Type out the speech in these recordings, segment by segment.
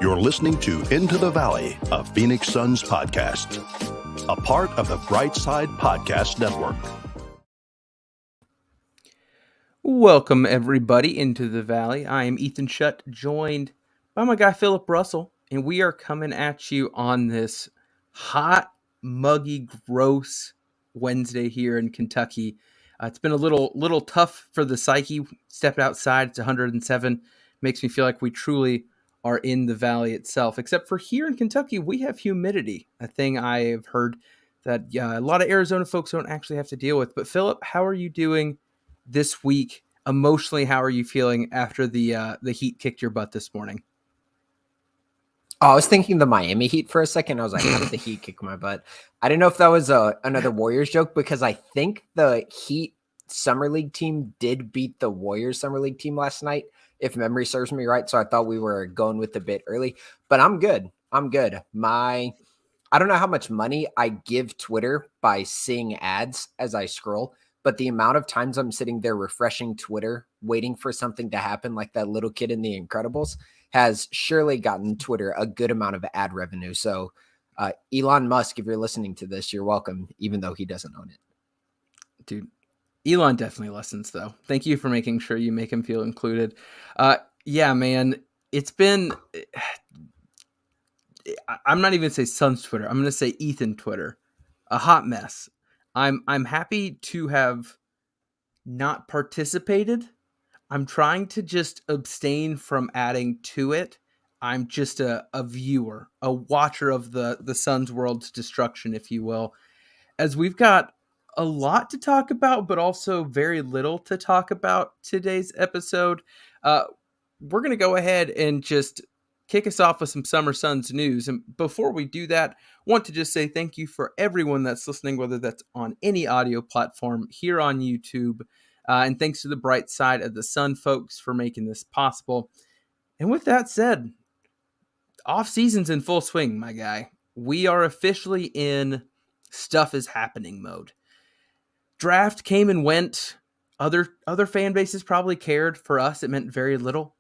You're listening to Into the Valley, a Phoenix Suns podcast, a part of the Bright Side Podcast Network. Welcome, everybody, into the Valley. I am Ethan Shutt, joined by my guy, Philip Russell, and we are coming at you on this hot, muggy, gross Wednesday here in Kentucky. It's been a little tough for the psyche. Stepped outside, it's 107. Makes me feel like we truly are in the Valley itself, except for here in Kentucky, we have humidity, a thing I have heard that a lot of Arizona folks don't actually have to deal with. But Philip, how are you doing this week? Emotionally, how are you feeling after the heat kicked your butt this morning? Oh, I was thinking the Miami Heat for a second. I was like, how did the Heat kick my butt? I didn't know if that was another Warriors joke, because I think the Heat Summer League team did beat the Warriors Summer League team last night, if memory serves me right. So I thought we were going with a bit early, but I'm good. I'm good. I don't know how much money I give Twitter by seeing ads as I scroll, but the amount of times I'm sitting there refreshing Twitter, waiting for something to happen, like that little kid in The Incredibles, has surely gotten Twitter a good amount of ad revenue. So Elon Musk, if you're listening to this, you're welcome, even though he doesn't own it. Dude, Elon definitely listens, though. Thank you for making sure you make him feel included. Yeah, man, it's been... I'm not even going to say Sun's Twitter. I'm going to say Ethan Twitter. A hot mess. I'm happy to have not participated. I'm trying to just abstain from adding to it. I'm just a viewer, a watcher of the Suns world's destruction, if you will, as we've got a lot to talk about, but also very little to talk about today's episode. We're going to go ahead and just kick us off with some Summer Suns news. And before we do that, want to just say thank you for everyone that's listening, whether that's on any audio platform here on YouTube. And thanks to the Bright Side of the Sun folks for making this possible. And with that said, off season's in full swing, my guy. We are officially in stuff is happening mode. Draft came and went. Other fan bases probably cared. For us, it meant very little.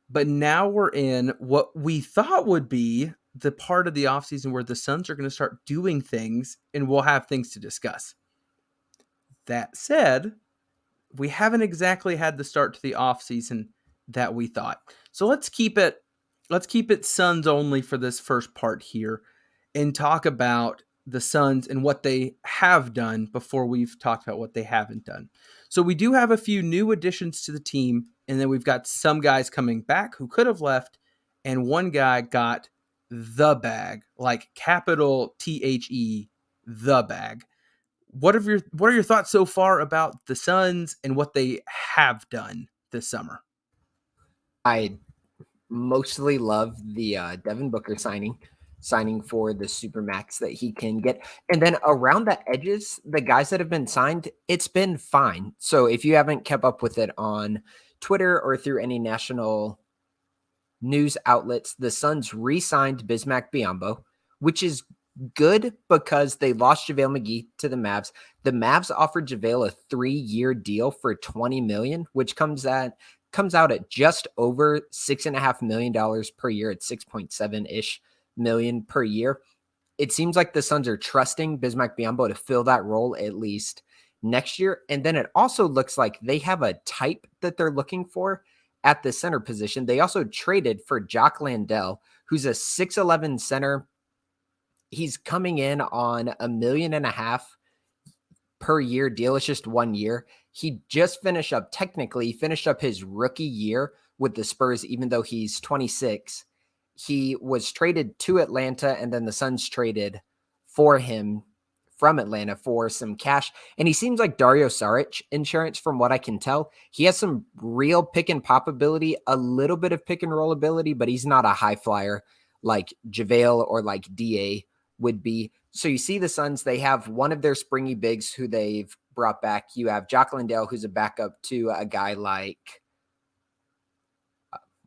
But now we're in what we thought would be the part of the offseason where the Suns are going to start doing things and we'll have things to discuss. That said, we haven't exactly had the start to the offseason that we thought. So let's keep it Suns only for this first part here and talk about the Suns and what they have done before we've talked about what they haven't done. So we do have a few new additions to the team, and then we've got some guys coming back who could have left, and one guy got the bag, like capital THE, the bag. What are your thoughts so far about the Suns and what they have done this summer? I mostly love the Devin Booker signing for the Supermax that he can get. And then around the edges, the guys that have been signed, it's been fine. So if you haven't kept up with it on Twitter or through any national news outlets, the Suns re-signed Bismack Biyombo, which is good because they lost JaVale McGee to the Mavs. The Mavs offered JaVale a 3-year deal for $20 million, which comes out at just over $6.5 million per year at 6.7-ish million per year. It seems like the Suns are trusting Bismack Biyombo to fill that role at least next year. And then it also looks like they have a type that they're looking for at the center position. They also traded for Jock Landale, who's a 6'11 center. He's coming in on $1.5 million per year deal. It's just 1 year. He just finished up his rookie year with the Spurs, even though he's 26. He was traded to Atlanta, and then the Suns traded for him from Atlanta for some cash. And he seems like Dario Saric insurance from what I can tell. He has some real pick and pop ability, a little bit of pick and roll ability, but he's not a high flyer like JaVale or like DA would be. So you see the Suns, they have one of their springy bigs who they've brought back. You have Jock Landale, who's a backup to a guy like,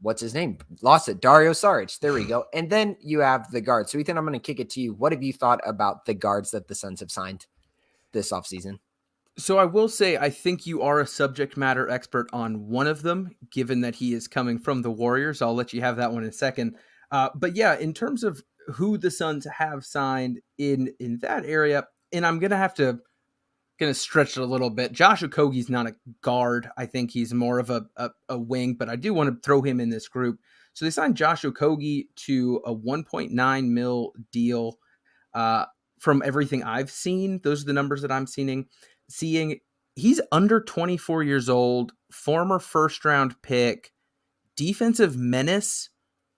what's his name? Lost it. Dario Saric. There we go. And then you have the guards. So Ethan, I'm going to kick it to you. What have you thought about the guards that the Suns have signed this offseason? So I will say, I think you are a subject matter expert on one of them, given that he is coming from the Warriors. I'll let you have that one in a second. But yeah, in terms of who the Suns have signed in that area, and I'm gonna stretch it a little bit. Josh Okogie's not a guard. I think he's more of a wing, but I do want to throw him in this group. So they signed Josh Okogie to a 1.9 mil deal. From everything I've seen, those are the numbers that I'm seeing. He's under 24 years old, former first round pick, defensive menace,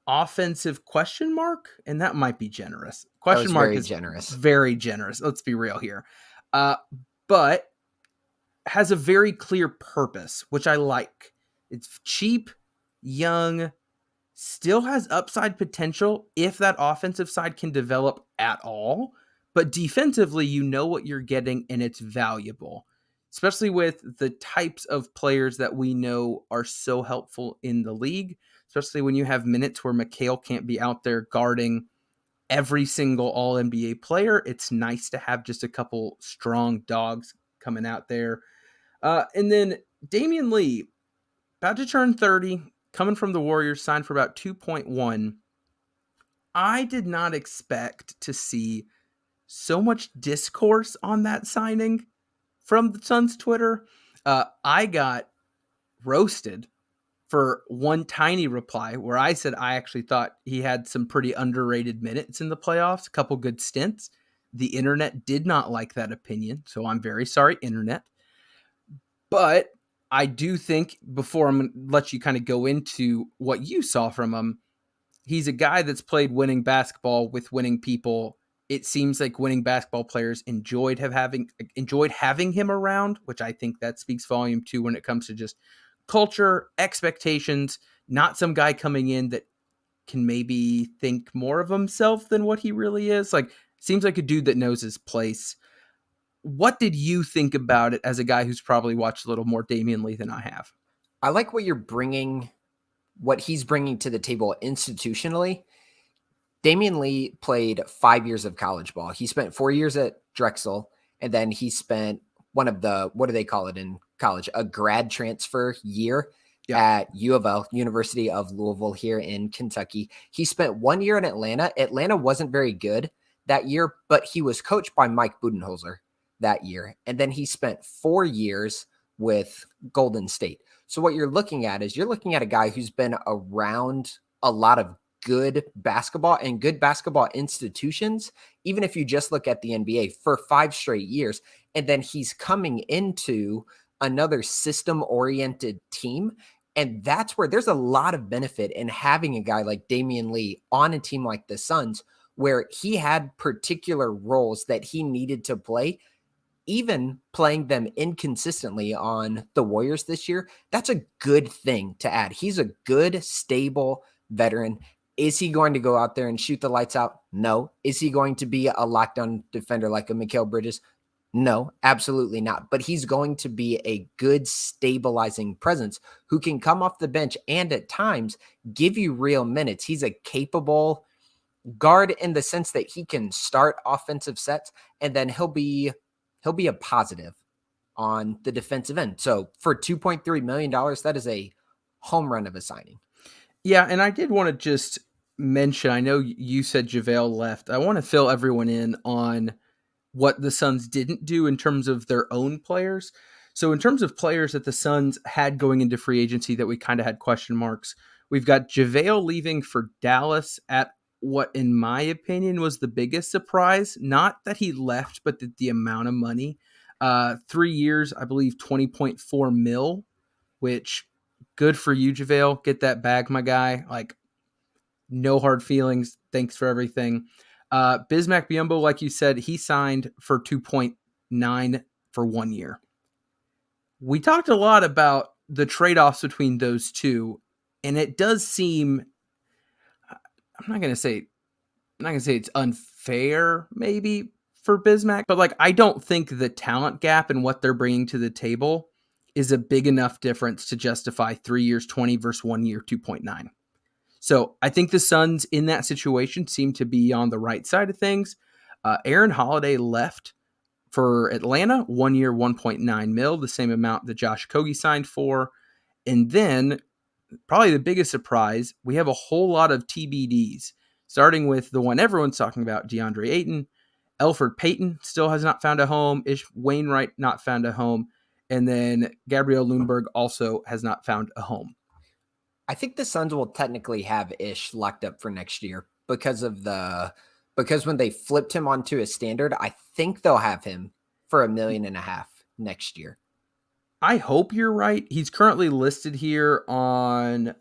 offensive question mark, and that might be generous. That was Question mark very is generous. very generous. Let's be real here. But has a very clear purpose, which I like. It's cheap, young, still has upside potential if that offensive side can develop at all. But defensively, you know what you're getting, and it's valuable, especially with the types of players that we know are so helpful in the league, especially when you have minutes where Mikal can't be out there guarding every single all NBA player. It's nice to have just a couple strong dogs coming out there. And then Damian Lee, about to turn 30, coming from the Warriors, signed for about 2.1. I did not expect to see so much discourse on that signing from the Suns Twitter. I got roasted for one tiny reply where I said I actually thought he had some pretty underrated minutes in the playoffs, a couple good stints. The internet did not like that opinion, so I'm very sorry, internet. But I do think, before I'm going to let you kind of go into what you saw from him, he's a guy that's played winning basketball with winning people. It seems like winning basketball players enjoyed having him around, which I think that speaks volume too when it comes to just culture, expectations, not some guy coming in that can maybe think more of himself than what he really is. Like, seems like a dude that knows his place. What did you think about it as a guy who's probably watched a little more Damian Lee than I have? I like what he's bringing to the table institutionally. Damian Lee played 5 years of college ball. He spent 4 years at Drexel, and then he spent one of the, what do they call it in college? A grad transfer year at U of L, University of Louisville here in Kentucky. He spent 1 year in Atlanta. Atlanta wasn't very good that year, but he was coached by Mike Budenholzer that year. And then he spent 4 years with Golden State. So what you're looking at is a guy who's been around a lot of good basketball and good basketball institutions, even if you just look at the NBA, for 5 straight years. And then he's coming into another system-oriented team. And that's where there's a lot of benefit in having a guy like Damian Lee on a team like the Suns, where he had particular roles that he needed to play, even playing them inconsistently on the Warriors this year. That's a good thing to add. He's a good, stable veteran. Is he going to go out there and shoot the lights out? No. Is he going to be a lockdown defender like a Mikal Bridges? No, absolutely not. But he's going to be a good stabilizing presence who can come off the bench and at times give you real minutes. He's a capable guard in the sense that he can start offensive sets, and then he'll be a positive on the defensive end. So for $2.3 million, that is a home run of a signing. Yeah, and I did want to just mention, I know you said JaVale left. I want to fill everyone in on what the Suns didn't do in terms of their own players. So in terms of players that the Suns had going into free agency that we kind of had question marks, we've got JaVale leaving for Dallas at what, in my opinion, was the biggest surprise. Not that he left, but the amount of money. 3 years, I believe 20.4 mil, which, good for you, JaVale. Get that bag, my guy. Like, no hard feelings. Thanks for everything. Bismack Biyombo, like you said, he signed for 2.9 for 1 year. We talked a lot about the trade-offs between those two, and it does seem, I'm not going to say it's unfair maybe for Bismack, but like, I don't think the talent gap and what they're bringing to the table is a big enough difference to justify 3 years 20 versus 1 year 2.9. So I think the Suns in that situation seem to be on the right side of things. Aaron Holiday left for Atlanta, 1 year, 1.9 mil, the same amount that Josh Okogie signed for. And then probably the biggest surprise, we have a whole lot of TBDs, starting with the one everyone's talking about, DeAndre Ayton. Elfrid Payton still has not found a home. Ish Wainwright not found a home. And then Gabriel Lundberg also has not found a home. I think the Suns will technically have Ish locked up for next year because when they flipped him onto a standard, I think they'll have him for $1.5 million next year. I hope you're right. He's currently listed here on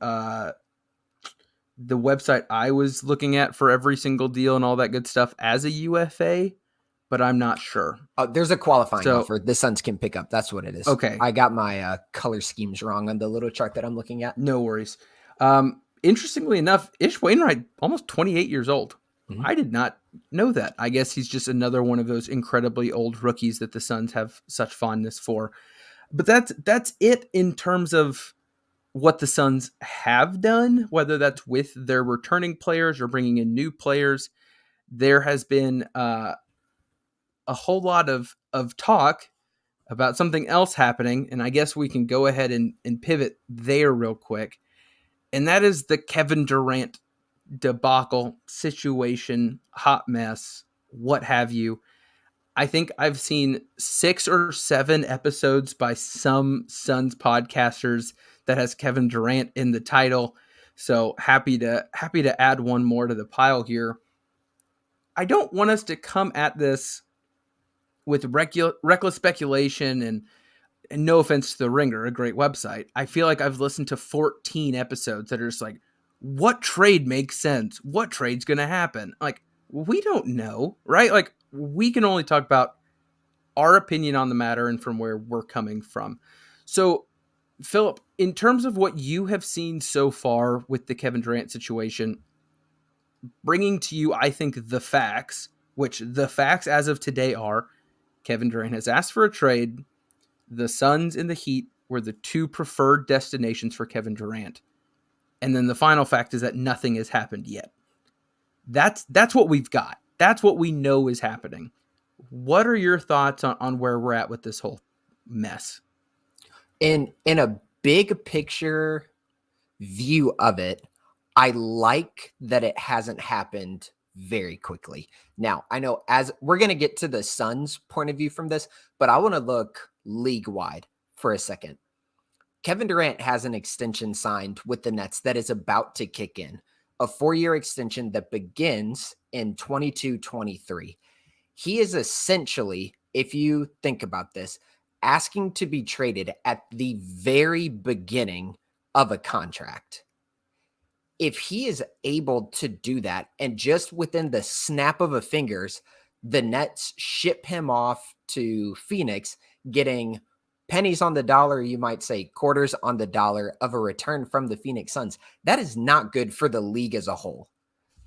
the website I was looking at for every single deal and all that good stuff as a UFA, but I'm not sure. There's a qualifying offer the Suns can pick up. That's what it is. Okay. I got my color schemes wrong on the little chart that I'm looking at. No worries. Interestingly enough, Ish Wainwright, almost 28 years old. Mm-hmm. I did not know that. I guess he's just another one of those incredibly old rookies that the Suns have such fondness for. But that's it in terms of what the Suns have done, whether that's with their returning players or bringing in new players. There has been a whole lot of talk about something else happening, and I guess we can go ahead and pivot there real quick. And that is the Kevin Durant debacle, situation, hot mess, what have you. I think I've seen 6 or 7 episodes by some Suns podcasters that has Kevin Durant in the title. So happy to add one more to the pile here. I don't want us to come at this with reckless speculation and no offense to The Ringer, a great website. I feel like I've listened to 14 episodes that are just like, what trade makes sense? What trade's going to happen? Like, we don't know, right? Like, we can only talk about our opinion on the matter and from where we're coming from. So, Philip, in terms of what you have seen so far with the Kevin Durant situation, bringing to you, I think, the facts, which the facts as of today are Kevin Durant has asked for a trade. The Suns and the Heat were the 2 preferred destinations for Kevin Durant. And then the final fact is that nothing has happened yet. That's what we've got. That's what we know is happening. What are your thoughts on where we're at with this whole mess? In a big picture view of it, I like that it hasn't happened very quickly. Now, I know as we're going to get to the Suns' point of view from this, but I want to look league-wide for a second. Kevin Durant has an extension signed with the Nets that is about to kick in, a 4-year extension that begins in 22-23. He is essentially, if you think about this, asking to be traded at the very beginning of a contract. If he is able to do that, and just within the snap of a fingers, the Nets ship him off to Phoenix, getting pennies on the dollar, you might say quarters on the dollar of a return from the Phoenix Suns, that is not good for the league as a whole.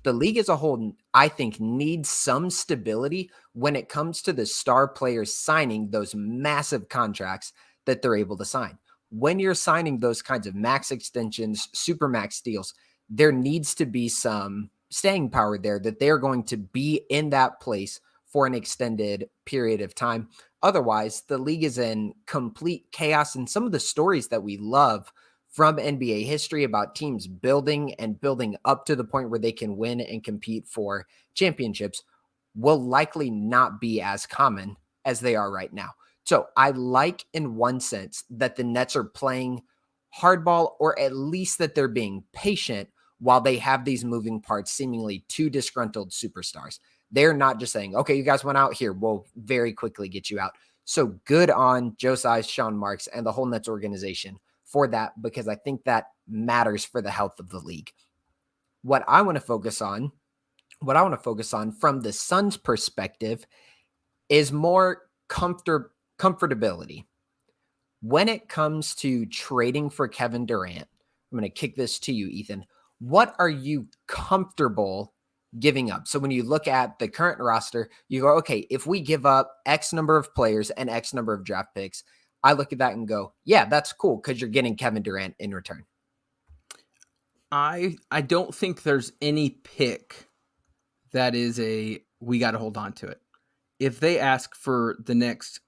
The league as a whole, I think, needs some stability when it comes to the star players signing those massive contracts that they're able to sign. When you're signing those kinds of max extensions, super max deals, there needs to be some staying power there, that they're going to be in that place for an extended period of time. Otherwise, the league is in complete chaos. And some of the stories that we love from NBA history about teams building and building up to the point where they can win and compete for championships will likely not be as common as they are right now. So I like, in one sense, that the Nets are playing hardball, or at least that they're being patient while they have these moving parts, seemingly 2 disgruntled superstars. They're not just saying, okay, you guys went out here, we'll very quickly get you out. So good on Joe Tsai, Sean Marks, and the whole Nets organization for that, because I think that matters for the health of the league. What I want to focus on from the Suns' perspective is more comfortability. When it comes to trading for Kevin Durant, I'm going to kick this to you, Ethan. What are you comfortable giving up? So when you look at the current roster, you go, okay, if we give up X number of players and X number of draft picks, I look at that and go, yeah, that's cool, because you're getting Kevin Durant in return. I don't think there's any pick that is we got to hold on to it. If they ask for the next,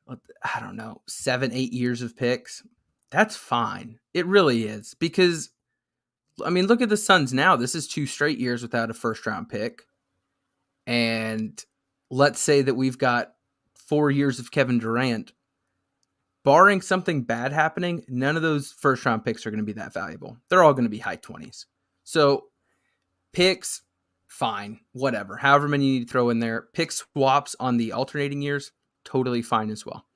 I don't know, 7-8 years of picks, that's fine. It really is. Because, I mean, look at the Suns now. This is 2 straight years without a first-round pick. And let's say that we've got 4 years of Kevin Durant. Barring something bad happening, none of those first-round picks are going to be that valuable. They're all going to be high 20s. So picks, fine, whatever. However many you need to throw in there. Pick swaps on the alternating years, totally fine as well.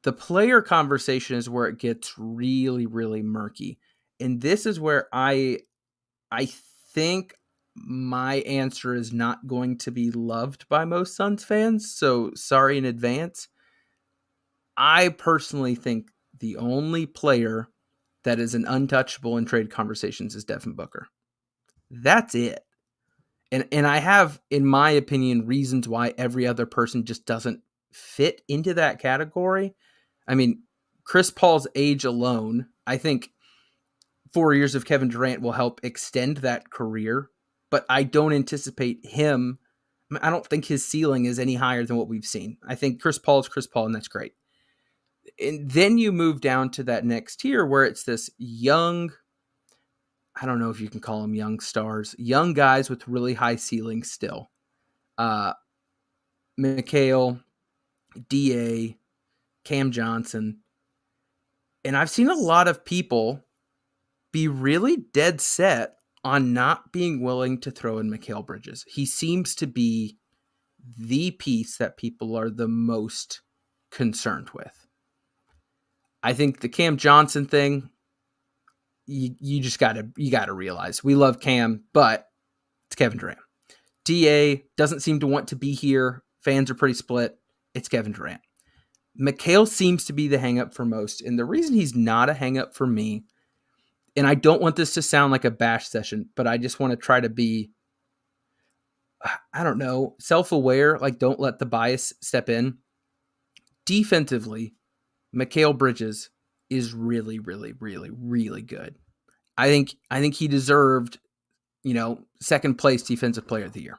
The player conversation is where it gets really, really murky. And this is where I think my answer is not going to be loved by most Suns fans. So sorry in advance. I personally think the only player that is an untouchable in trade conversations is Devin Booker. That's it. And I have, in my opinion, reasons why every other person just doesn't fit into that category. I mean, Chris Paul's age alone, I think 4 years of Kevin Durant will help extend that career, but I don't anticipate him. I don't think his ceiling is any higher than what we've seen. I think Chris Paul is Chris Paul, and that's great. And then you move down to that next tier where it's this young, I don't know if you can call them young stars, young guys with really high ceilings still. Mikhail, DA, Cam Johnson. And I've seen a lot of people be really dead set on not being willing to throw in Mikal Bridges. He seems to be the piece that people are the most concerned with. I think the Cam Johnson thing, you just gotta realize we love Cam, but it's Kevin Durant. DA doesn't seem to want to be here. Fans are pretty split. It's Kevin Durant. Mikal seems to be the hang-up for most. And the reason he's not a hang-up for me, and I don't want this to sound like a bash session, but I just want to try to be, I don't know, self-aware, like don't let the bias step in. Defensively, Mikal Bridges is really, really, really, really good. I think he deserved, second place defensive player of the year.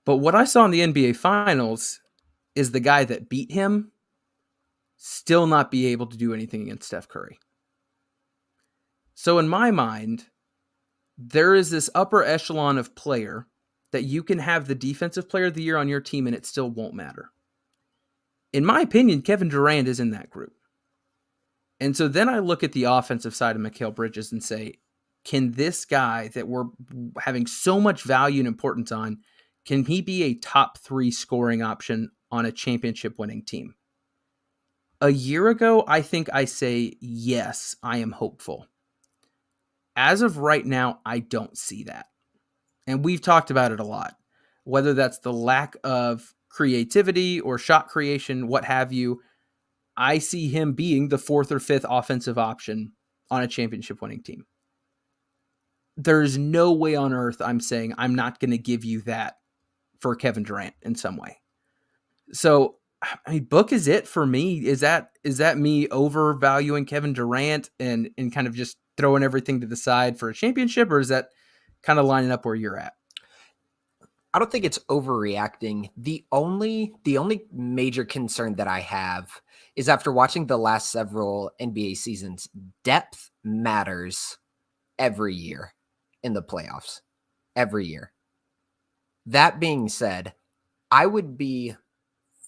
But what I saw in the NBA Finals is the guy that beat him still not be able to do anything against Steph Curry. So in my mind, there is this upper echelon of player that you can have the defensive player of the year on your team and it still won't matter. In my opinion, Kevin Durant is in that group. And so then I look at the offensive side of Mikal Bridges and say, can this guy that we're having so much value and importance on, can he be a top 3 scoring option on a championship winning team? A year ago, I think I say, yes, I am hopeful. As of right now, I don't see that. And we've talked about it a lot, whether that's the lack of creativity or shot creation, what have you. I see him being the 4th or 5th offensive option on a championship winning team. There's no way on earth I'm saying I'm not going to give you that for Kevin Durant in some way. So, I mean, Book is it for me. Is that me overvaluing Kevin Durant and kind of just throwing everything to the side for a championship, or is that kind of lining up where you're at? I don't think it's overreacting. The only major concern that I have is after watching the last several NBA seasons, depth matters every year in the playoffs. Every year. That being said, I would be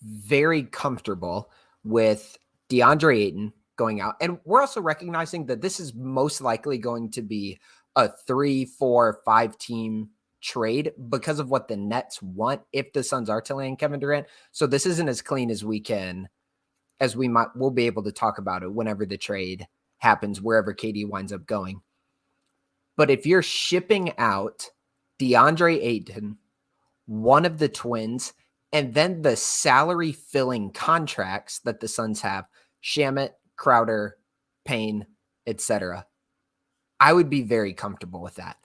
very comfortable with DeAndre Ayton going out. And we're also recognizing that this is most likely going to be a 3, 4, 5 team trade because of what the Nets want if the Suns are to land Kevin Durant. So this isn't as clean as we'll be able to talk about it whenever the trade happens, wherever KD winds up going. But if you're shipping out DeAndre Ayton, one of the twins, and then the salary filling contracts that the Suns have, Shamet, Crowder, Payne, etc., I would be very comfortable with that.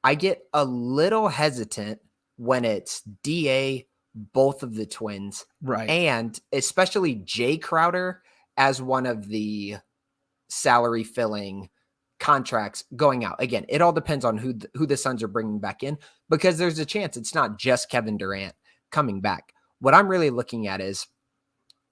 I get a little hesitant when it's DA, both of the twins, right, and especially Jay Crowder as one of the salary filling contracts going out. Again, it all depends on who the Suns are bringing back in, because there's a chance it's not just Kevin Durant coming back. What I'm really looking at is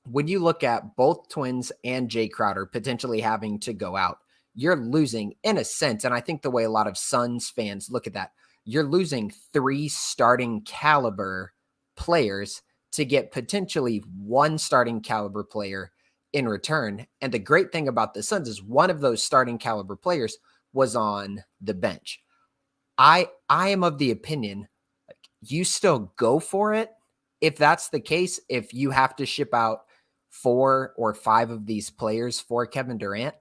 when you look at both Twins and Jay Crowder potentially having to go out, you're losing in a sense. And I think the way a lot of Suns fans look at that, you're losing 3 starting caliber players to get potentially 1 starting caliber player in return. And the great thing about the Suns is one of those starting caliber players was on the bench. I am of the opinion, like, you still go for it. If that's the case, if you have to ship out 4 or 5 of these players for Kevin Durant,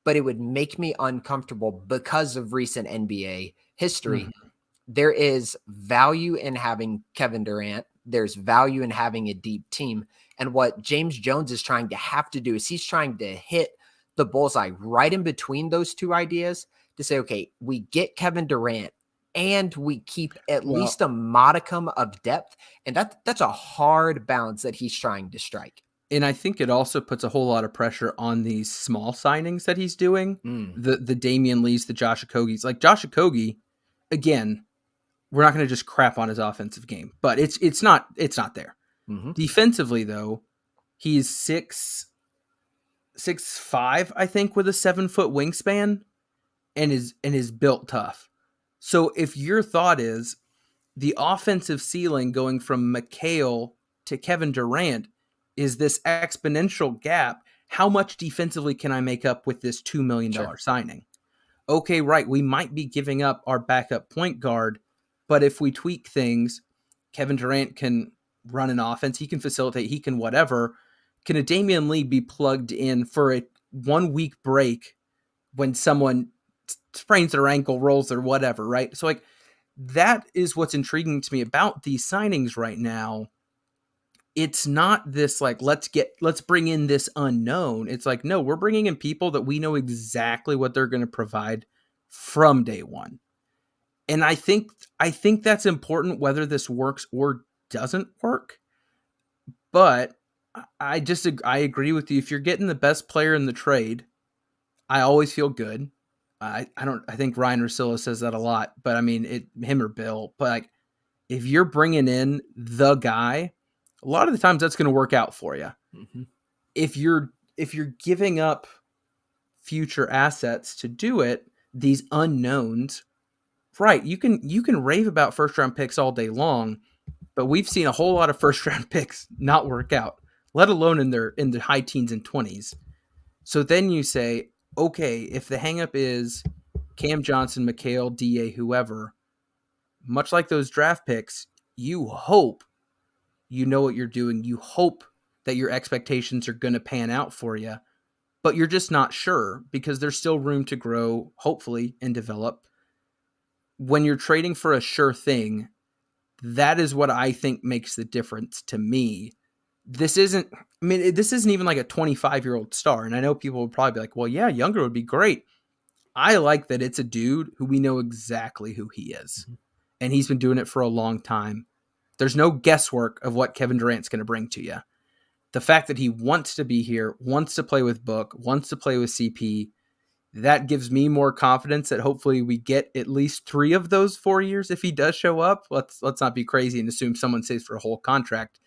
but it would make me uncomfortable because of recent NBA history. Mm-hmm. There is value in having Kevin Durant. There's value in having a deep team. And what James Jones is trying to have to do is he's trying to hit the bullseye right in between those two ideas to say, okay, we get Kevin Durant and we keep at least a modicum of depth. And that's a hard balance that he's trying to strike. And I think it also puts a whole lot of pressure on these small signings that he's doing. The Damian Lees, the Josh Okogis. Like Josh Okogie, again, we're not going to just crap on his offensive game, but it's not there. Mm-hmm. Defensively, though, he's 6'5", I think, with a 7-foot wingspan, and is built tough. So if your thought is the offensive ceiling going from McHale to Kevin Durant is this exponential gap, how much defensively can I make up with this $2 million signing? Okay, right, we might be giving up our backup point guard, but if we tweak things, Kevin Durant can run an offense, he can facilitate, he can whatever. Can a Damian Lee be plugged in for a 1-week break when someone sprains their ankle, rolls or whatever, right? So like that is what's intriguing to me about these signings right now. It's not this like, let's bring in this unknown. It's like, no, we're bringing in people that we know exactly what they're going to provide from day one. And I think that's important, whether this works or doesn't work. But I agree with you. If you're getting the best player in the trade, I always feel good. I think Ryan Russillo says that a lot, but I mean, him or Bill, but like, if you're bringing in the guy, a lot of the times that's going to work out for you. Mm-hmm. If you're giving up future assets to do it, these unknowns, right? You can rave about first round picks all day long, but we've seen a whole lot of first round picks not work out, let alone in the high teens and 20s. So then you say, okay, if the hangup is Cam Johnson, McHale, DA, whoever, much like those draft picks, you hope you know what you're doing. You hope that your expectations are going to pan out for you, but you're just not sure because there's still room to grow, hopefully, and develop. When you're trading for a sure thing, that is what I think makes the difference to me. This isn't even like a 25-year-old star. And I know people would probably be like, well, yeah, younger would be great. I like that it's a dude who we know exactly who he is. And he's been doing it for a long time. There's no guesswork of what Kevin Durant's going to bring to you. The fact that he wants to be here, wants to play with Book, wants to play with CP, that gives me more confidence that hopefully we get at least 3 of those 4 years if he does show up. Let's not be crazy and assume someone stays for a whole contract.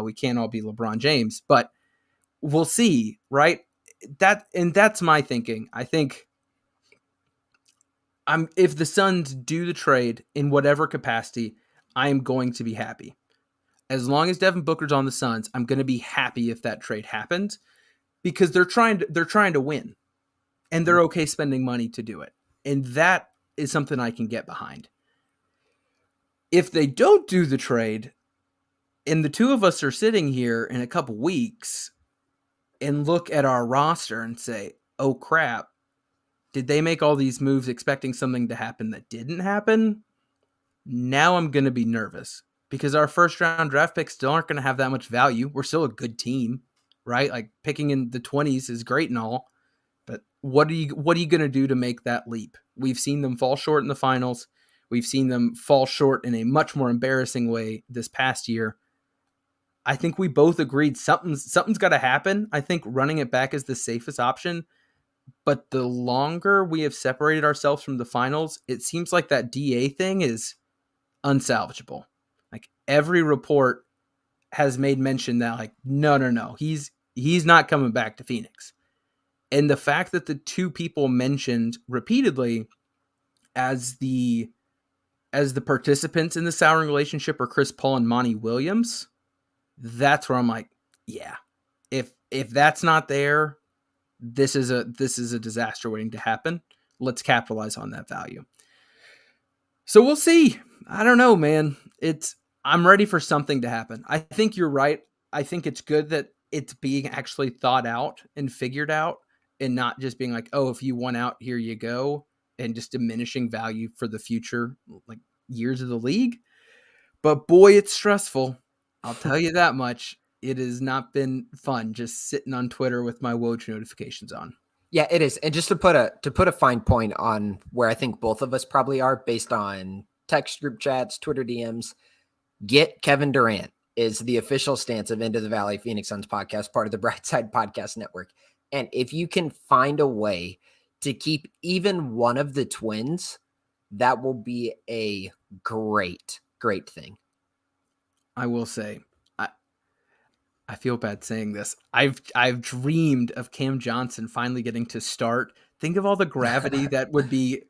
We can't all be LeBron James, but we'll see, right? That's my thinking. I think if the Suns do the trade in whatever capacity, I am going to be happy. As long as Devin Booker's on the Suns, I'm going to be happy if that trade happens because they're trying to win, and they're okay spending money to do it. And that is something I can get behind. If they don't do the trade, and the two of us are sitting here in a couple weeks and look at our roster and say, oh crap, did they make all these moves expecting something to happen that didn't happen? Now I'm going to be nervous because our first round draft picks still aren't going to have that much value. We're still a good team, right? Like picking in the 20s is great and all, but what are you going to do to make that leap? We've seen them fall short in the finals. We've seen them fall short in a much more embarrassing way this past year. I think we both agreed something's got to happen. I think running it back is the safest option. But the longer we have separated ourselves from the finals, it seems like that DA thing is unsalvageable. Like every report has made mention that like, no, he's not coming back to Phoenix. And the fact that the two people mentioned repeatedly as the participants in the souring relationship are Chris Paul and Monty Williams, that's where I'm like, yeah, if that's not there, this is a disaster waiting to happen. Let's capitalize on that value. So we'll see. I don't know, man. I'm ready for something to happen. I think you're right. I think it's good that it's being actually thought out and figured out, and not just being like, oh, if you want out, here you go, and just diminishing value for the future, like years of the league. But boy, it's stressful. I'll tell you that much. It has not been fun just sitting on Twitter with my Woj notifications on. Yeah, it is. And just to put a fine point on where I think both of us probably are based on text group chats, Twitter DMs, get Kevin Durant is the official stance of Into the Valley Phoenix Suns podcast, part of the Brightside Podcast Network. And if you can find a way to keep even one of the twins, that will be a great thing. I will say, I feel bad saying this. I've dreamed of Cam Johnson finally getting to start. Think of all the gravity that would be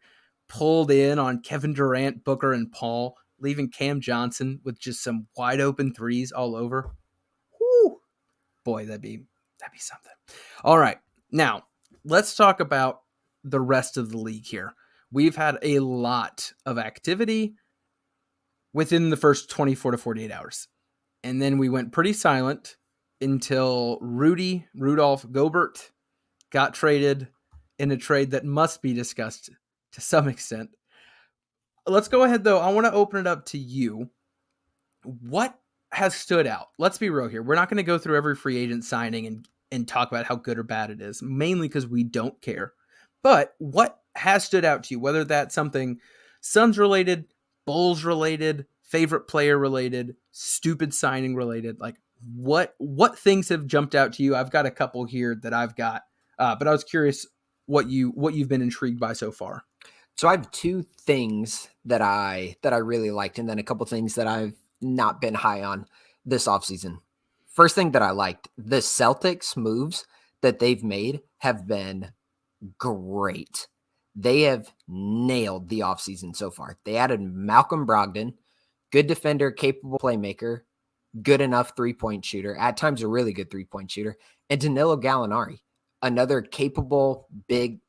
pulled in on Kevin Durant, Booker, and Paul, leaving Cam Johnson with just some wide open threes all over. Whew. Boy, that'd be something. All right. Now, let's talk about the rest of the league here. We've had a lot of activity within the first 24 to 48 hours. And then we went pretty silent until Rudolph Gobert got traded in a trade that must be discussed to some extent. Let's go ahead, though. I want to open it up to you. What has stood out? Let's be real here. We're not going to go through every free agent signing and talk about how good or bad it is, mainly because we don't care. But what has stood out to you, whether that's something Suns related, Bulls related, favorite player related, stupid signing related, like what things have jumped out to you? I've got a couple here that I've got, but I was curious what you've been intrigued by so far. So I have two things that I really liked, and then a couple things that I've not been high on this offseason. First thing that I liked, the Celtics moves that they've made have been great. They have nailed the offseason so far. They added Malcolm Brogdon, good defender, capable playmaker, good enough three-point shooter, at times a really good three-point shooter, and Danilo Gallinari, another capable,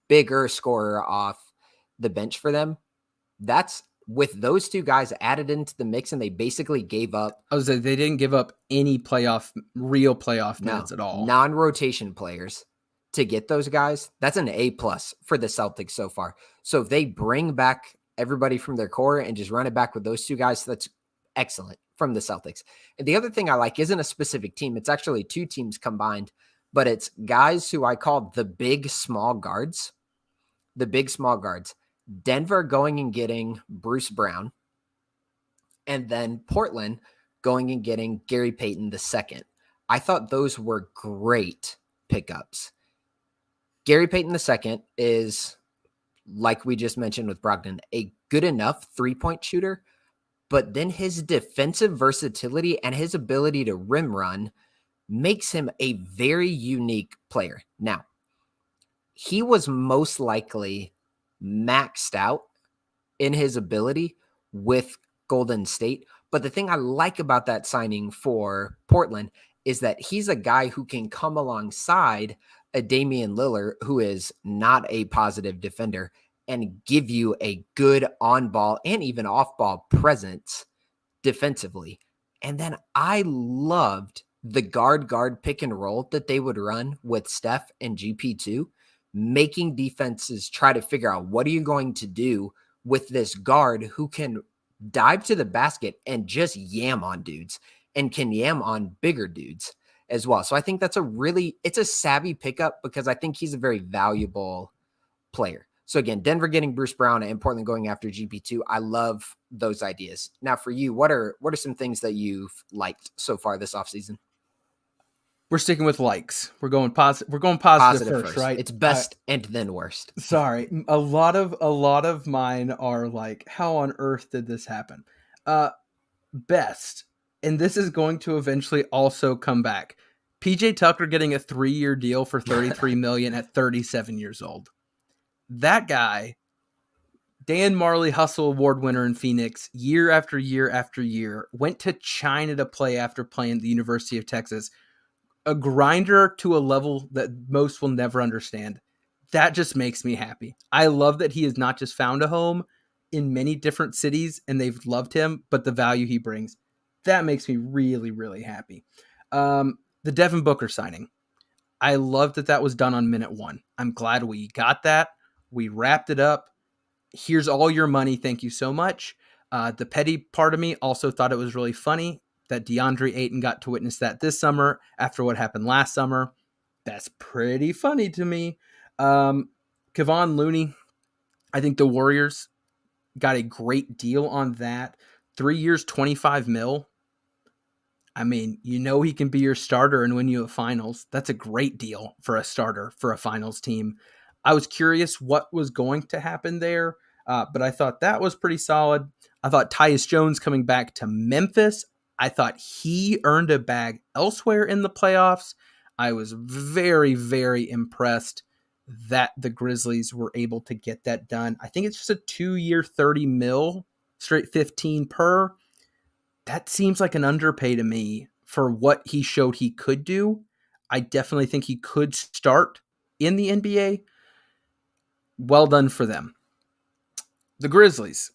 bigger scorer off the bench for them. That's with those two guys added into the mix, and they basically gave up. I was saying they didn't give up any real playoff minutes at all. Non-rotation players to get those guys. That's an A+ for the Celtics so far. So if they bring back everybody from their core and just run it back with those two guys, that's excellent from the Celtics. And the other thing I like isn't a specific team. It's actually two teams combined, but it's guys who I call the big small guards. The big small guards. Denver going and getting Bruce Brown, and then Portland going and getting Gary Payton II. I thought those were great pickups. Gary Payton II is, like we just mentioned with Brogdon, a good enough three-point shooter, but then his defensive versatility and his ability to rim run makes him a very unique player. Now, he was most likely maxed out in his ability with Golden State. But the thing I like about that signing for Portland is that he's a guy who can come alongside a Damian Lillard, who is not a positive defender, and give you a good on-ball and even off-ball presence defensively. And then I loved the guard pick and roll that they would run with Steph and GP2, making defenses try to figure out what are you going to do with this guard who can dive to the basket and just yam on dudes and can yam on bigger dudes as well. So I think that's it's a savvy pickup because I think he's a very valuable player. So again, Denver getting Bruce Brown and Portland going after GP2. I love those ideas. Now for you, what are some things that you've liked so far this offseason? We're sticking with likes. We're going positive. We're going positive first, right? It's best and then worst. Sorry, a lot of mine are like, how on earth did this happen? Best, and this is going to eventually also come back. PJ Tucker getting a 3-year deal for $33 million at 37 years old. That guy, Dan Marley Hustle Award winner in Phoenix, year after year after year, went to China to play after playing at the University of Texas. A grinder to a level that most will never understand. That just makes me happy. I love that he has not just found a home in many different cities and they've loved him, but the value he brings. That makes me really, really happy. The Devin Booker signing. I love that was done on minute 1. I'm glad we got that. We wrapped it up. Here's all your money. Thank you so much. The petty part of me also thought it was really funny that DeAndre Ayton got to witness that this summer after what happened last summer. That's pretty funny to me. Kevon Looney, I think the Warriors got a great deal on that. 3 years, $25 million. I mean, he can be your starter and win you a finals. That's a great deal for a starter for a finals team. I was curious what was going to happen there, but I thought that was pretty solid. I thought Tyus Jones coming back to Memphis, I thought he earned a bag elsewhere in the playoffs. I was very, very impressed that the Grizzlies were able to get that done. I think it's just a 2-year, $30 million, straight 15 per. That seems like an underpay to me for what he showed he could do. I definitely think he could start in the NBA. Well done for them. The Grizzlies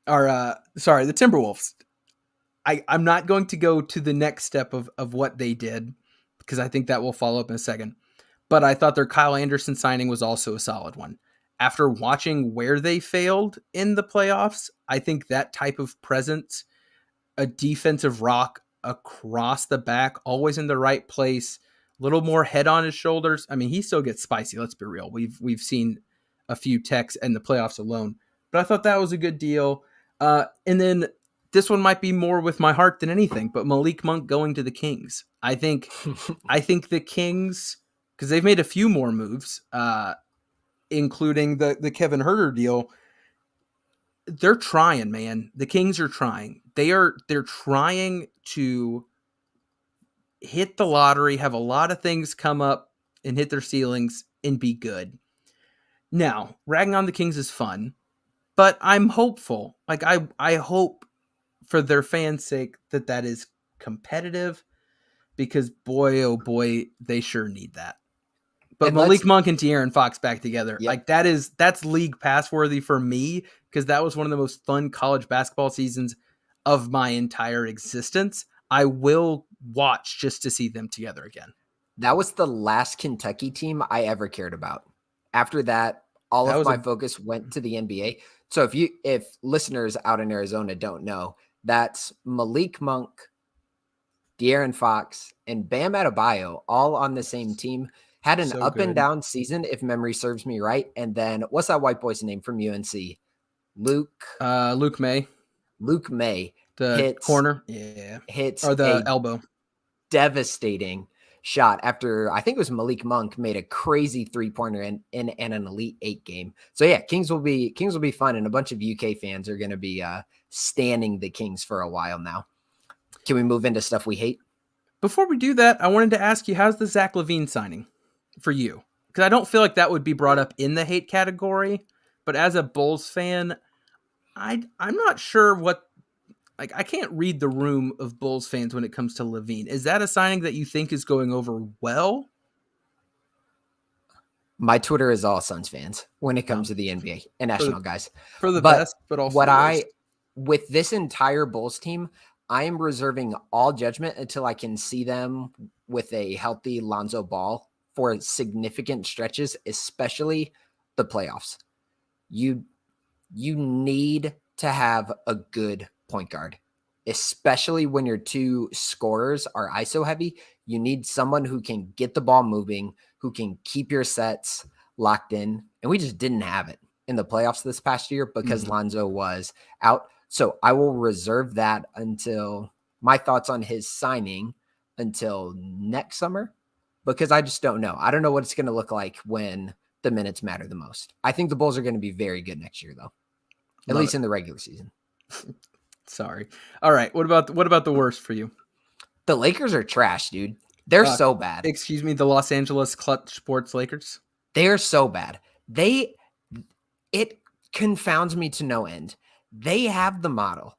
are, the Timberwolves. I'm not going to go to the next step of what they did because I think that will follow up in a second. But I thought their Kyle Anderson signing was also a solid one. After watching where they failed in the playoffs, I think that type of presence, a defensive rock across the back, always in the right place, a little more head on his shoulders. I mean, he still gets spicy. Let's be real. We've seen a few techs in the playoffs alone, but I thought that was a good deal. And then this one might be more with my heart than anything, but Malik Monk going to the Kings. I think the Kings, because they've made a few more moves, including the Kevin Huerter deal. They're trying, man. The Kings are trying. They're trying to hit the lottery, have a lot of things come up and hit their ceilings and be good. Now, ragging on the Kings is fun, but I'm hopeful. Like I hope for their fans' sake that is competitive, because boy, oh boy, they sure need that. But and Malik Monk and De'Aaron Fox back together, yep. Like that's league pass worthy for me, because that was one of the most fun college basketball seasons of my entire existence. I will watch just to see them together again. That was the last Kentucky team I ever cared about. After that, all of my focus went to the NBA. So if listeners out in Arizona don't know, that's Malik Monk, De'Aaron Fox, and Bam Adebayo all on the same team. Had an up and down season, if memory serves me right. And then what's that white boy's name from UNC? Luke May. Luke May. The corner. Yeah. Hits or the elbow. Devastating shot after, I think it was Malik Monk made a crazy 3-pointer in an Elite 8 game. So yeah, Kings will be fun, and a bunch of UK fans are going to be standing the Kings for a while now. Can we move into stuff we hate? Before we do that, I wanted to ask you, how's the Zach LaVine signing for you? Because I don't feel like that would be brought up in the hate category, but as a Bulls fan, I'm not sure what. Like, I can't read the room of Bulls fans when it comes to LaVine. Is that a signing that you think is going over well? My Twitter is all Suns fans when it comes to the NBA and national guys. For the best, but also with this entire Bulls team, I am reserving all judgment until I can see them with a healthy Lonzo Ball for significant stretches, especially the playoffs. You need to have a good point guard, especially when your two scorers are ISO heavy. You need someone who can get the ball moving, who can keep your sets locked in. And we just didn't have it in the playoffs this past year because Lonzo was out. So I will reserve that until my thoughts on his signing until next summer, because I just don't know. I don't know what it's going to look like when the minutes matter the most. I think the Bulls are going to be very good next year, though, at least in the regular season. Sorry. All right. What about the worst for you? The Lakers are trash, dude. They're so bad. Excuse me, the Los Angeles Clutch Sports Lakers. They are so bad. It confounds me to no end. They have the model.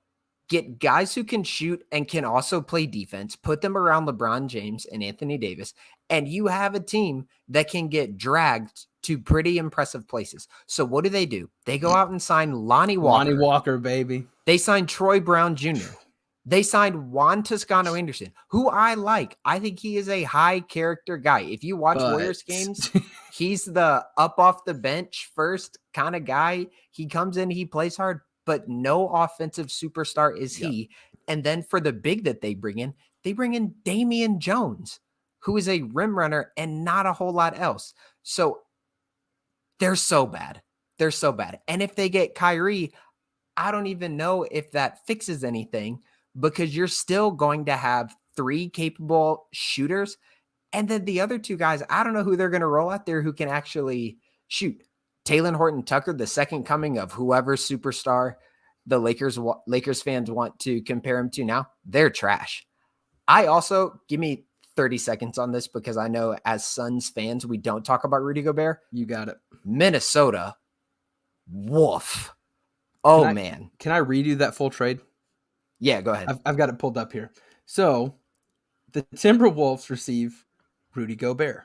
Get guys who can shoot and can also play defense, put them around LeBron James and Anthony Davis, and you have a team that can get dragged to pretty impressive places. So what do? They go out and sign Lonnie Walker. Lonnie Walker, baby. They signed Troy Brown Jr. They signed Juan Toscano Anderson, who I like. I think he is a high character guy. If you watch Warriors games, he's the up off the bench first kind of guy. He comes in, he plays hard, but no offensive superstar is he. And then for the big that they bring in Damian Jones, who is a rim runner and not a whole lot else. So they're so bad. They're so bad. And if they get Kyrie, I don't even know if that fixes anything, because you're still going to have 3 capable shooters. And then the other 2 guys, I don't know who they're going to roll out there who can actually shoot. Talen Horton-Tucker, the second coming of whoever superstar the Lakers fans want to compare him to now, they're trash. I also, give me 30 seconds on this, because I know as Suns fans, we don't talk about Rudy Gobert. You got it. Minnesota, woof. Oh, man. Can I read you that full trade? Yeah, go ahead. I've got it pulled up here. So the Timberwolves receive Rudy Gobert.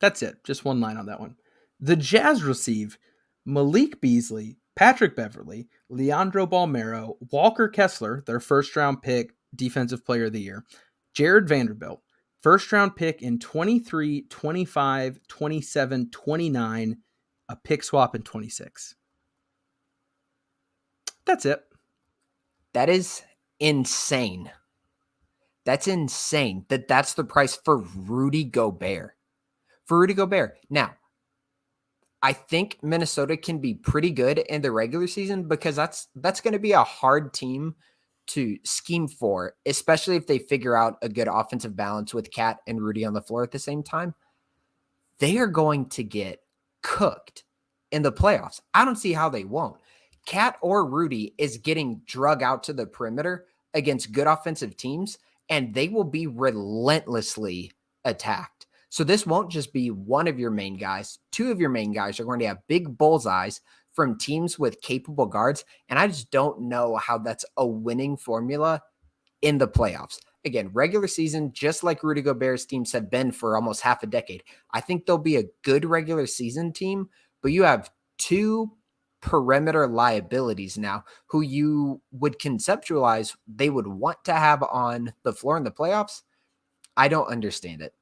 That's it. Just one line on that one. The Jazz receive Malik Beasley, Patrick Beverley, Leandro Balmero, Walker Kessler, their first-round pick, Defensive Player of the Year, Jared Vanderbilt, first-round pick in 23, 25, 27, 29, a pick swap in 26. That's it. That is insane. That's insane that's the price for Rudy Gobert. Now, I think Minnesota can be pretty good in the regular season, because that's going to be a hard team to scheme for, especially if they figure out a good offensive balance with Cat and Rudy on the floor at the same time. They are going to get cooked in the playoffs. I don't see how they won't. Cat or Rudy is getting drug out to the perimeter against good offensive teams, and they will be relentlessly attacked. So this won't just be one of your main guys. 2 of your main guys are going to have big bullseyes from teams with capable guards, and I just don't know how that's a winning formula in the playoffs. Again, regular season, just like Rudy Gobert's teams have been for almost half a decade. I think they'll be a good regular season team, but you have 2 perimeter liabilities now who you would conceptualize they would want to have on the floor in the playoffs. I don't understand it.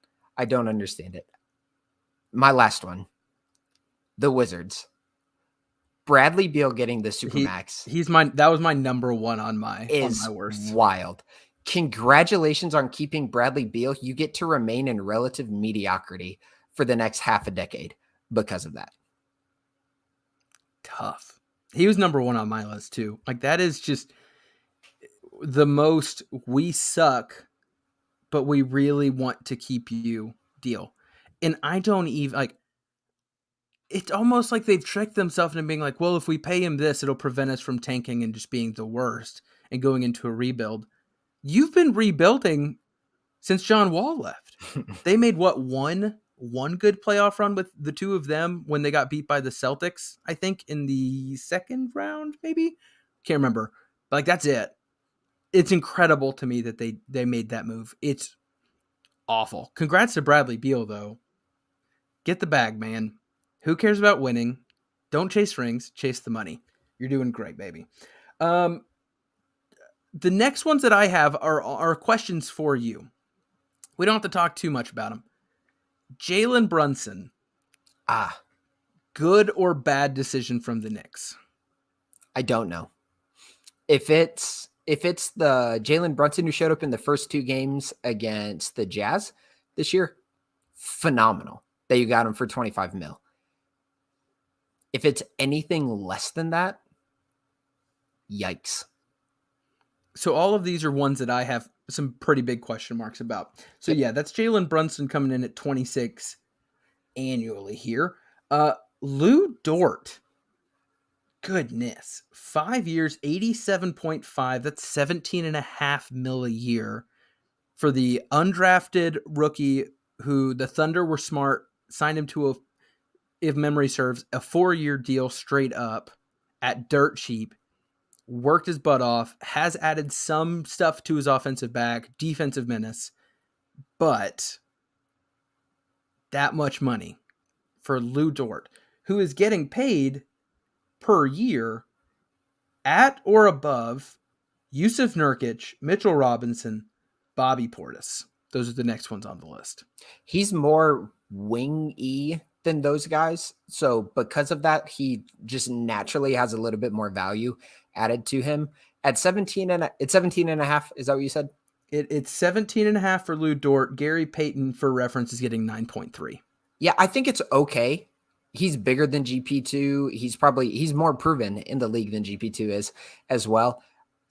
My last one, the Wizards. Bradley Beal getting the Supermax. That was my number one on my worst. Wild. Congratulations on keeping Bradley Beal. You get to remain in relative mediocrity for the next half a decade because of that. Tough. He was number one on my list too. Like, that is just the most we suck, but we really want to keep you deal. And I don't even like, it's almost like they've tricked themselves into being like, well, if we pay him this, it'll prevent us from tanking and just being the worst and going into a rebuild. You've been rebuilding since John Wall left. They made one good playoff run with the 2 of them when they got beat by the Celtics, I think in the second round, maybe. Can't remember. But like, that's it. It's incredible to me that they made that move. It's awful. Congrats to Bradley Beal, though. Get the bag, man. Who cares about winning? Don't chase rings, chase the money. You're doing great, baby. The next ones that I have are questions for you. We don't have to talk too much about them. Jalen Brunson. Good or bad decision from the Knicks? I don't know. If it's the Jalen Brunson who showed up in the first 2 games against the Jazz this year, phenomenal that you got him for $25 million. If it's anything less than that, yikes. So all of these are ones that I have some pretty big question marks about. So yeah, that's Jalen Brunson coming in at 26 annually here. Lou Dort. Goodness. 5 years, 87.5. That's 17.5 mil a year for the undrafted rookie who the Thunder were smart, signed him to if memory serves, a 4-year deal straight up at dirt cheap, worked his butt off, has added some stuff to his offensive bag, defensive menace, but that much money for Lou Dort, who is getting paid per year at or above Yusuf Nurkic, Mitchell Robinson, Bobby Portis. Those are the next ones on the list. He's more wing-y than those guys. So because of that, he just naturally has a little bit more value added to him. At 17 and it's 17 and a half. Is that what you said? It's 17 and a half for Lou Dort. Gary Payton, for reference, is getting 9.3. Yeah, I think it's okay. He's bigger than GP2. He's more proven in the league than GP2 is as well.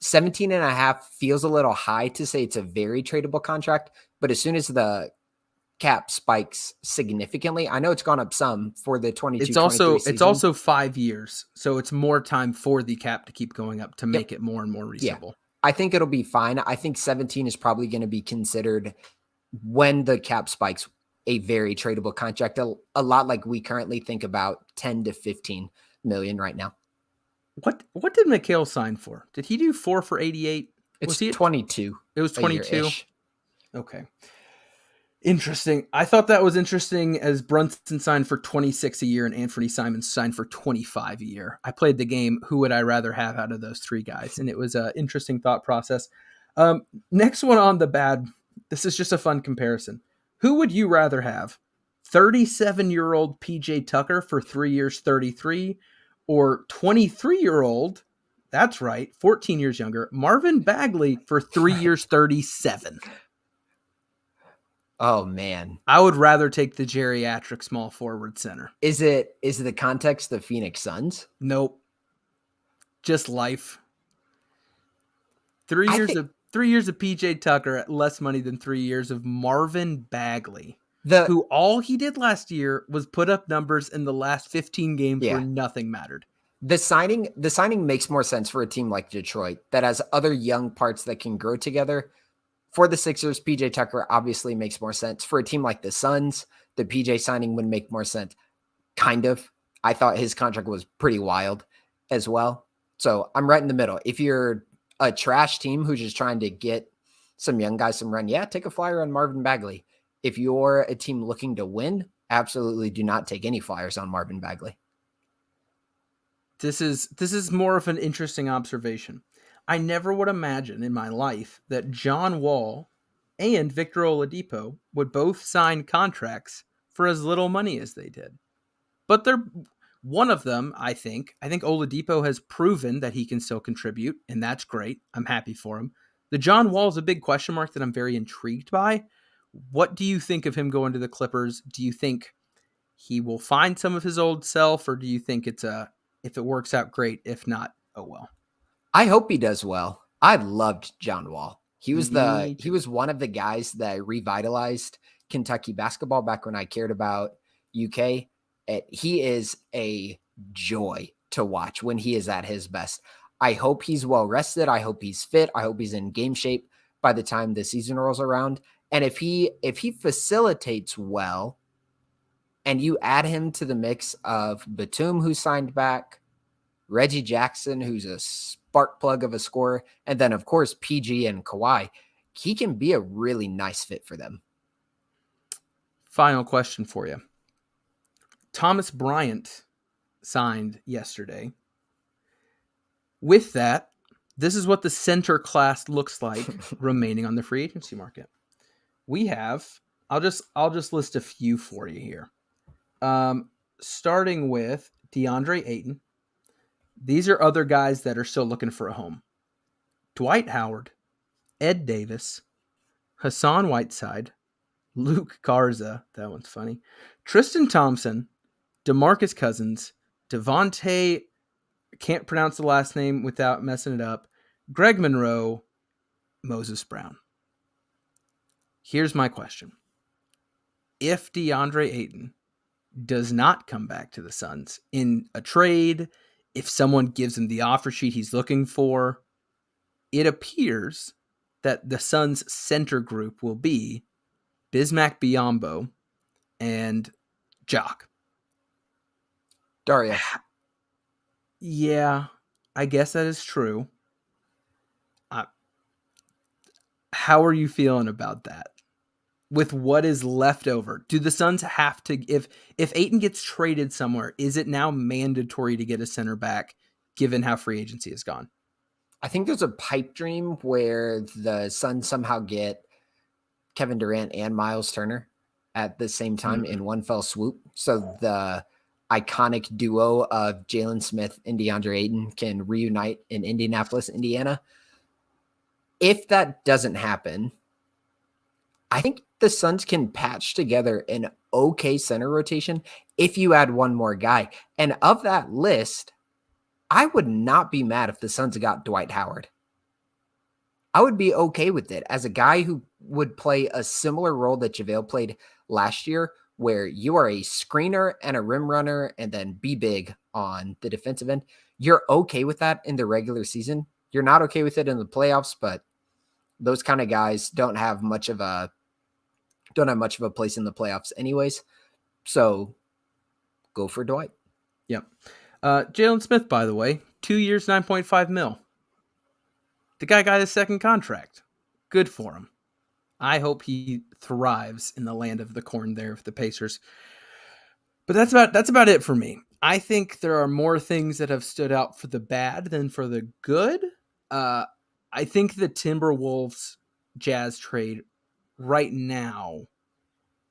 17 and a half feels a little high to say it's a very tradable contract, but as soon as the cap spikes significantly, I know it's gone up some for the 22 it's also 5 years, so it's more time for the cap to keep going up to make it more and more reasonable. Yeah, I think it'll be fine. I think 17 is probably going to be considered, when the cap spikes, a very tradable contract, a lot like we currently think about 10 to 15 million right now. What did Mikhail sign for? Did he do 4 for 88? It's 22. It was 22. Okay. Interesting. I thought that was interesting, as Brunson signed for 26 a year and Anthony Simons signed for 25 a year. I played the game, who would I rather have out of those three guys? And it was an interesting thought process. Next one on the bad. This is just a fun comparison. Who would you rather have? 37-year-old PJ Tucker for 3 years, 33, or 23-year-old, that's right, 14 years younger, Marvin Bagley for 3 years, 37. Oh, man. I would rather take the geriatric small forward center. Is the context the Phoenix Suns? Nope. Just life. 3 years of PJ Tucker at less money than 3 years of Marvin Bagley, who all he did last year was put up numbers in the last 15 games where nothing mattered. The signing makes more sense for a team like Detroit that has other young parts that can grow together. For the Sixers, PJ Tucker obviously makes more sense. For a team like the Suns, the PJ signing would make more sense. Kind of. I thought his contract was pretty wild as well. So I'm right in the middle. If you're a trash team who's just trying to get some young guys some run, take a flyer on Marvin Bagley. If you're a team looking to win, absolutely do not take any flyers on Marvin Bagley. This is more of an interesting observation. I never would imagine in my life that John Wall and Victor Oladipo would both sign contracts for as little money as they did. But they're one of them, I think Oladipo has proven that he can still contribute, and that's great. I'm happy for him. The John Wall is a big question mark that I'm very intrigued by. What do you think of him going to the Clippers? Do you think he will find some of his old self, or do you think if it works out, great? If not, oh well. I hope he does well. I loved John Wall. He was one of the guys that revitalized Kentucky basketball back when I cared about UK. He is a joy to watch when he is at his best. I hope he's well rested. I hope he's fit. I hope he's in game shape by the time the season rolls around. And if he facilitates well, and you add him to the mix of Batum, who signed back, Reggie Jackson, who's a spark plug of a scorer, and then, of course, PG and Kawhi, he can be a really nice fit for them. Final question for you. Thomas Bryant signed yesterday. With that, this is what the center class looks like remaining on the free agency market. We have, I'll just list a few for you here. Starting with DeAndre Ayton. These are other guys that are still looking for a home. Dwight Howard, Ed Davis, Hassan Whiteside, Luke Garza, that one's funny, Tristan Thompson, DeMarcus Cousins, Devontae, can't pronounce the last name without messing it up, Greg Monroe, Moses Brown. Here's my question. If DeAndre Ayton does not come back to the Suns in a trade, if someone gives him the offer sheet he's looking for, it appears that the Suns' center group will be Bismack Biyombo and Jock. Dario. Yeah, I guess that is true. How are you feeling about that? With what is left over, do the Suns have to, if Ayton gets traded somewhere, is it now mandatory to get a center back given how free agency has gone? I think there's a pipe dream where the Suns somehow get Kevin Durant and Miles Turner at the same time in one fell swoop. So the iconic duo of Jalen Smith and DeAndre Ayton can reunite in Indianapolis, Indiana. If that doesn't happen, I think the Suns can patch together an okay center rotation if you add one more guy. And of that list, I would not be mad if the Suns got Dwight Howard. I would be okay with it as a guy who would play a similar role that JaVale played last year, where you are a screener and a rim runner and then be big on the defensive end. You're okay with that in the regular season. You're not okay with it in the playoffs, but those kind of guys don't have much of a place in the playoffs anyways. So go for Dwight. Yep. Jalen Smith, by the way, 2 years, $9.5 million. The guy got his second contract. Good for him. I hope he thrives in the land of the corn there with the Pacers. But that's about it for me. I think there are more things that have stood out for the bad than for the good. I think the Timberwolves Jazz trade right now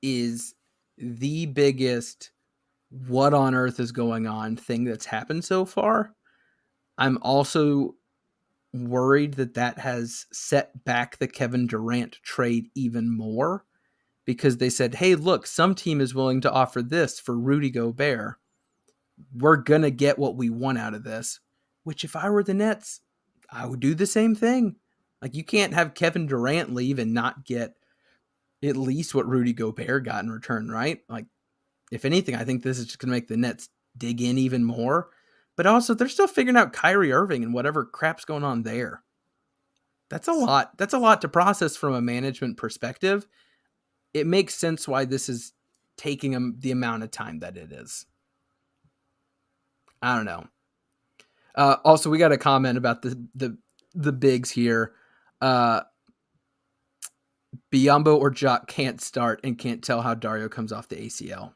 is the biggest what on earth is going on thing that's happened so far. I'm also worried that has set back the Kevin Durant trade even more, because they said, hey, look, some team is willing to offer this for Rudy Gobert. We're going to get what we want out of this, which if I were the Nets, I would do the same thing. Like, you can't have Kevin Durant leave and not get at least what Rudy Gobert got in return, right? Like, if anything, I think this is just going to make the Nets dig in even more. But also, they're still figuring out Kyrie Irving and whatever crap's going on there. That's a lot. That's a lot to process from a management perspective. It makes sense why this is taking the amount of time that it is. I don't know. Also, we got a comment about the bigs here. Biyombo or Jock can't start and can't tell how Dario comes off the ACL.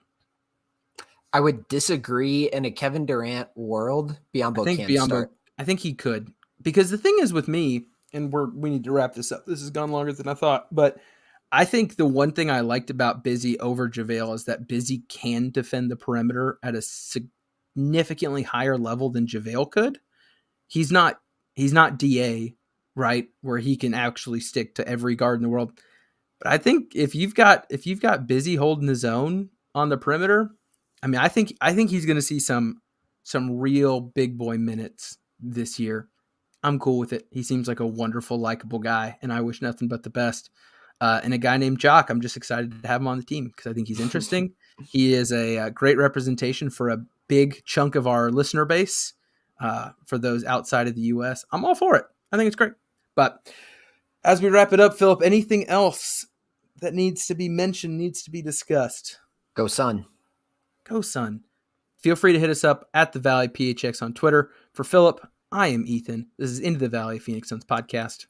I would disagree. In a Kevin Durant world, Biyombo can start. I think he could. Because the thing is with me, and we need to wrap this up. This has gone longer than I thought. But I think the one thing I liked about Busy over JaVale is that Busy can defend the perimeter at a significantly higher level than JaVale could. He's not DA, right, where he can actually stick to every guard in the world. But I think if you've got Busy holding his own on the perimeter, I mean, I think he's going to see some real big boy minutes this year. I'm cool with it. He seems like a wonderful, likable guy, and I wish nothing but the best. And a guy named Jock, I'm just excited to have him on the team because I think he's interesting. He is a great representation for a big chunk of our listener base. For those outside of the U.S., I'm all for it. I think it's great. But as we wrap it up, Philip, anything else that needs to be mentioned, needs to be discussed? Go Sun. Go Sun. Feel free to hit us up at the Valley PHX on Twitter. For Philip, I am Ethan. This is Into the Valley Phoenix Suns podcast.